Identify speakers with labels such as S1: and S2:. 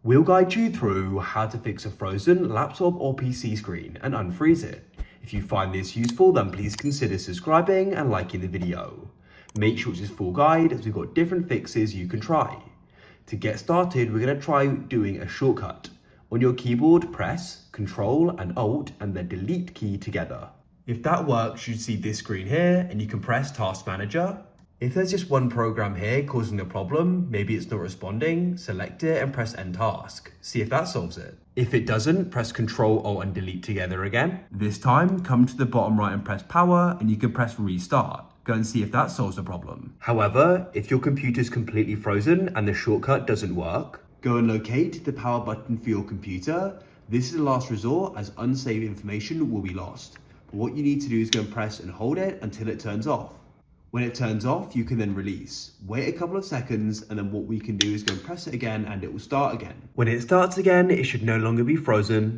S1: We'll guide you through how to fix a frozen laptop or PC screen and unfreeze it. If you find this useful, then please consider subscribing and liking the video. Make sure it's a full guide as we've got different fixes you can try. To get started, we're going to try doing a shortcut. On your keyboard, press Ctrl and Alt and the Delete key together. If that works, you should see this screen here and you can press Task Manager. If there's just one program here causing a problem, maybe it's not responding, select it and press End Task. See if that solves it. If it doesn't, press Ctrl, Alt and Delete together again. This time, come to the bottom right and press Power and you can press Restart. Go and see if that solves the problem. However, if your computer's completely frozen and the shortcut doesn't work, go and locate the power button for your computer. This is the last resort as unsaved information will be lost. But what you need to do is go and press and hold it until it turns off. When it turns off, you can then release. Wait a couple of seconds and then what we can do is go and press it again and it will start again. When it starts again, it should no longer be frozen.